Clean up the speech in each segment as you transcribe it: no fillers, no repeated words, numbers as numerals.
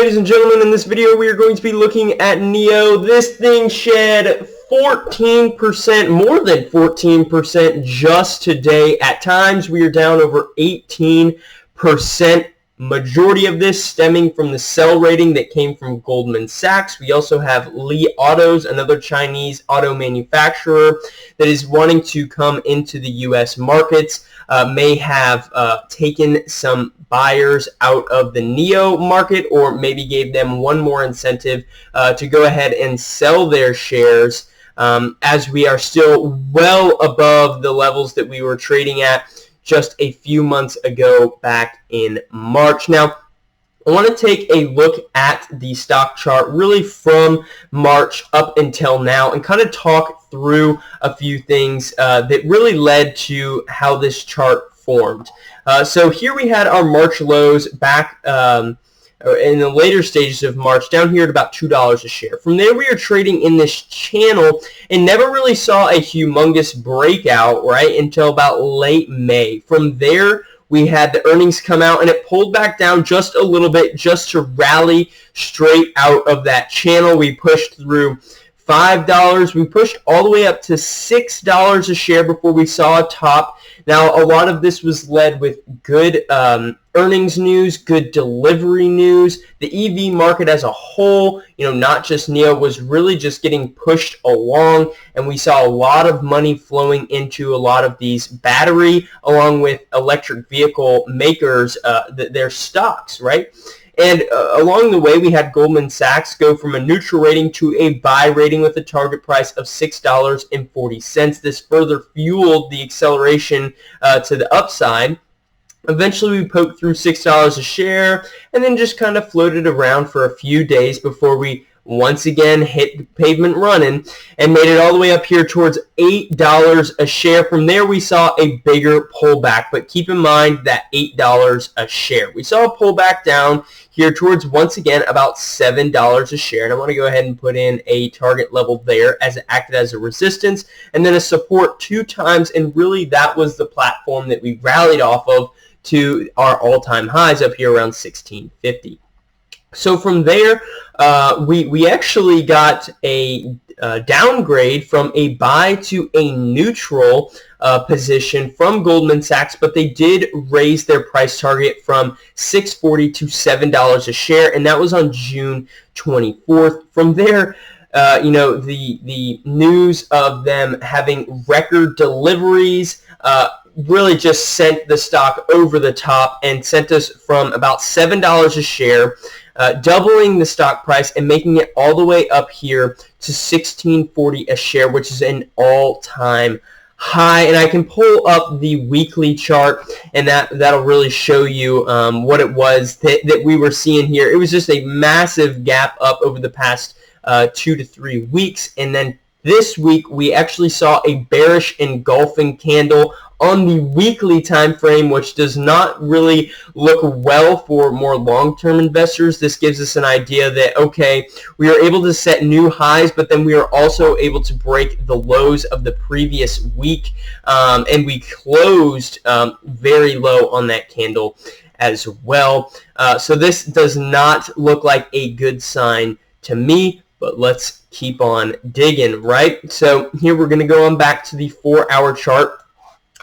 ladies and gentlemen, in this video we are going to be looking at NIO. This thing shed 14%, more than 14% just today. At times we are down over 18%. Majority of this stemming from the sell rating that came from Goldman Sachs. We also have Li Autos, another Chinese auto manufacturer that is wanting to come into the U.S. markets. May have taken some buyers out of the NIO market, or maybe gave them one more incentive to go ahead and sell their shares, as we are still well above the levels that we were trading at just a few months ago back in March. Now, I want to take a look at the stock chart really from March up until now and kind of talk through a few things that really led to how this chart formed. So here we had our March lows back in the later stages of March, down here at about $2 a share. From there, we are trading in this channel and never really saw a humongous breakout, right, until about late May. From there, we had the earnings come out, and it pulled back down just a little bit just to rally straight out of that channel. We pushed through $5. We pushed all the way up to $6 a share before we saw a top. Now, a lot of this was led with good earnings news, good delivery news. The EV market as a whole, not just NIO, was really just getting pushed along, and we saw a lot of money flowing into a lot of these battery along with electric vehicle makers, their stocks, right? And along the way, we had Goldman Sachs go from a neutral rating to a buy rating with a target price of $6.40. This further fueled the acceleration to the upside. Eventually, we poked through $6 a share and then just kind of floated around for a few days before we once again hit the pavement running and made it all the way up here towards $8 a share. From there, we saw a bigger pullback, but keep in mind that $8 a share. We saw a pullback down here towards, once again, about $7 a share. And I want to go ahead and put in a target level there as it acted as a resistance and then a support 2 times. And really, that was the platform that we rallied off of to our all-time highs up here around 1650. So from there, we actually got a downgrade from a buy to a neutral position from Goldman Sachs, but they did raise their price target from $6.40 to $7 a share, and that was on June 24th. From there, the news of them having record deliveries really just sent the stock over the top and sent us from about $7 a share, doubling the stock price and making it all the way up here to $16.40 a share, which is an all-time high. And I can pull up the weekly chart, and that'll really show you what it was that we were seeing here. It was just a massive gap up over the past 2 to 3 weeks, and then this week we actually saw a bearish engulfing candle on the weekly time frame, which does not really look well for more long-term investors. This gives us an idea that, okay, we are able to set new highs, but then we are also able to break the lows of the previous week, and we closed very low on that candle as well. So this does not look like a good sign to me, but let's keep on digging, right? So here we're going to go on back to the 4-hour chart.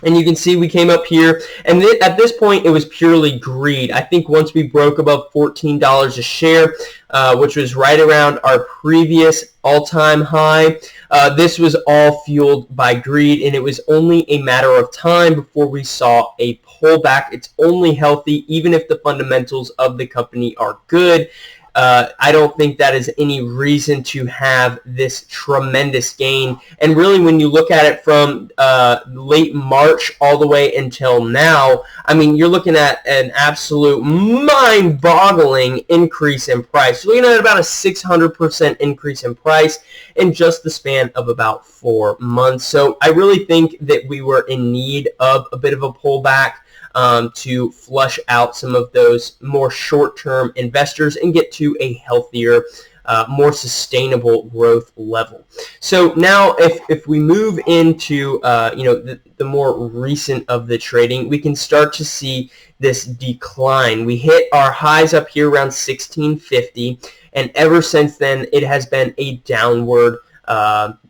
And you can see we came up here, and at this point, it was purely greed. I think once we broke above $14 a share, which was right around our previous all-time high, this was all fueled by greed, and it was only a matter of time before we saw a pullback. It's only healthy, even if the fundamentals of the company are good. I don't think that is any reason to have this tremendous gain. And really, when you look at it from late March all the way until now, I mean, you're looking at an absolute mind-boggling increase in price. You're looking at about a 600% increase in price in just the span of about 4 months. So I really think that we were in need of a bit of a pullback to flush out some of those more short-term investors and get to a healthier more sustainable growth level. So now if we move into the more recent of the trading, we can start to see this decline. We hit our highs up here around 1650, and ever since then it has been a downward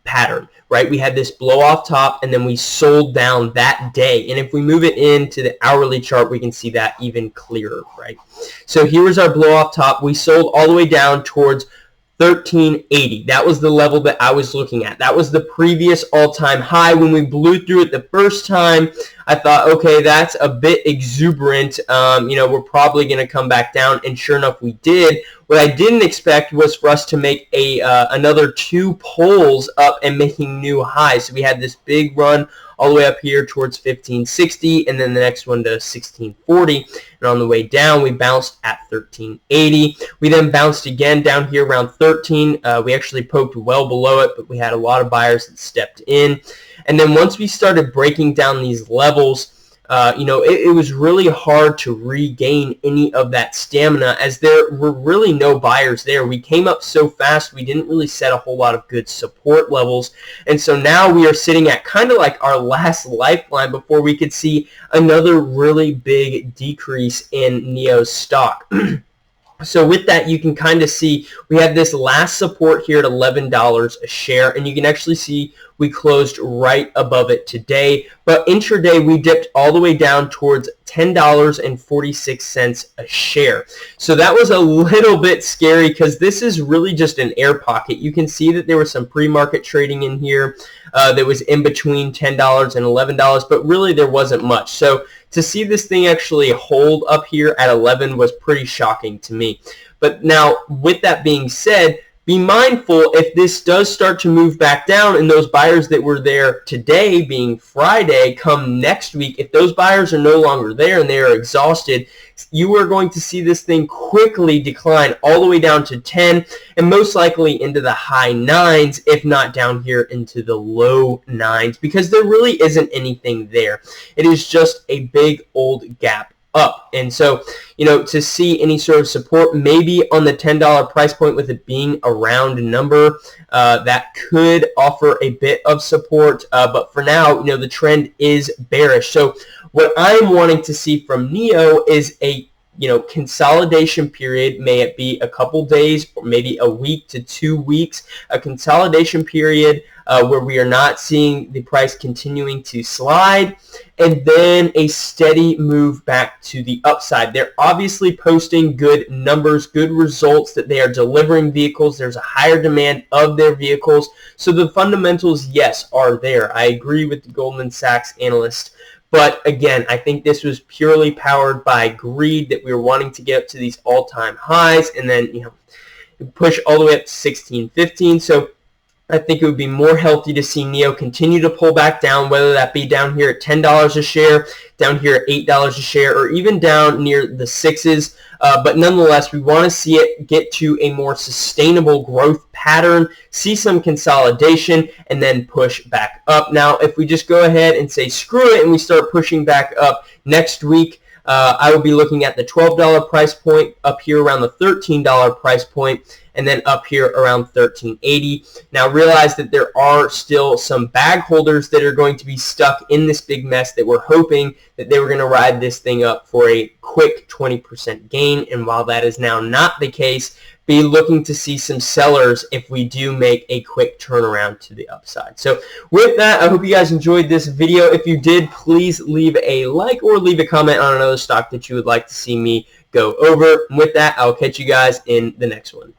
pattern, right? We had this blow off top and then we sold down that day, and if we move it into the hourly chart, we can see that even clearer, right? So here was our blow off top. We sold all the way down towards 1380. That was the level that I was looking at. That was the previous all-time high. When we blew through it the first time, I thought, okay, that's a bit exuberant. We're probably going to come back down, and sure enough, we did. What I didn't expect was for us to make another 2 pulls up and making new highs. So we had this big run all the way up here towards 1560, and then the next one to 1640. And on the way down, we bounced at 1380. We then bounced again down here around 13. We actually poked well below it, but we had a lot of buyers that stepped in. And then once we started breaking down these levels, it was really hard to regain any of that stamina, as there were really no buyers there. We came up so fast, we didn't really set a whole lot of good support levels. And so now we are sitting at kind of like our last lifeline before we could see another really big decrease in NIO's stock. So with that, you can kind of see we have this last support here at $11 a share, and you can actually see we closed right above it today. But intraday, we dipped all the way down towards $10.46 a share. So that was a little bit scary, because this is really just an air pocket. You can see that there was some pre-market trading in here that was in between $10 and $11, but really there wasn't much. So to see this thing actually hold up here at 11 was pretty shocking to me. But now, with that being said, be mindful if this does start to move back down, and those buyers that were there today, being Friday, come next week, if those buyers are no longer there and they are exhausted, you are going to see this thing quickly decline all the way down to 10, and most likely into the high 9s, if not down here into the low 9s, because there really isn't anything there. It is just a big old gap up. And so, to see any sort of support, maybe on the $10 price point, with it being a round number, that could offer a bit of support. But for now, the trend is bearish. So what I'm wanting to see from NIO is a consolidation period. May it be a couple days or maybe a week to 2 weeks, a consolidation period where we are not seeing the price continuing to slide, and then a steady move back to the upside. They're obviously posting good numbers, good results, that they are delivering vehicles. There's a higher demand of their vehicles. So the fundamentals, yes, are there. I agree with the Goldman Sachs analyst. But again, I think this was purely powered by greed, that we were wanting to get up to these all-time highs and then, push all the way up to 1615. So I think it would be more healthy to see NIO continue to pull back down, whether that be down here at $10 a share, down here at $8 a share, or even down near the 6s. But nonetheless, we want to see it get to a more sustainable growth pattern, see some consolidation, and then push back up. Now, if we just go ahead and say screw it and we start pushing back up next week, I will be looking at the $12 price point, up here around the $13 price point, and then up here around $13.80. Now realize that there are still some bag holders that are going to be stuck in this big mess, that we're hoping that they were going to ride this thing up for a quick 20% gain. And while that is now not the case, be looking to see some sellers if we do make a quick turnaround to the upside. So with that, I hope you guys enjoyed this video. If you did, please leave a like or leave a comment on another stock that you would like to see me go over. And with that, I'll catch you guys in the next one.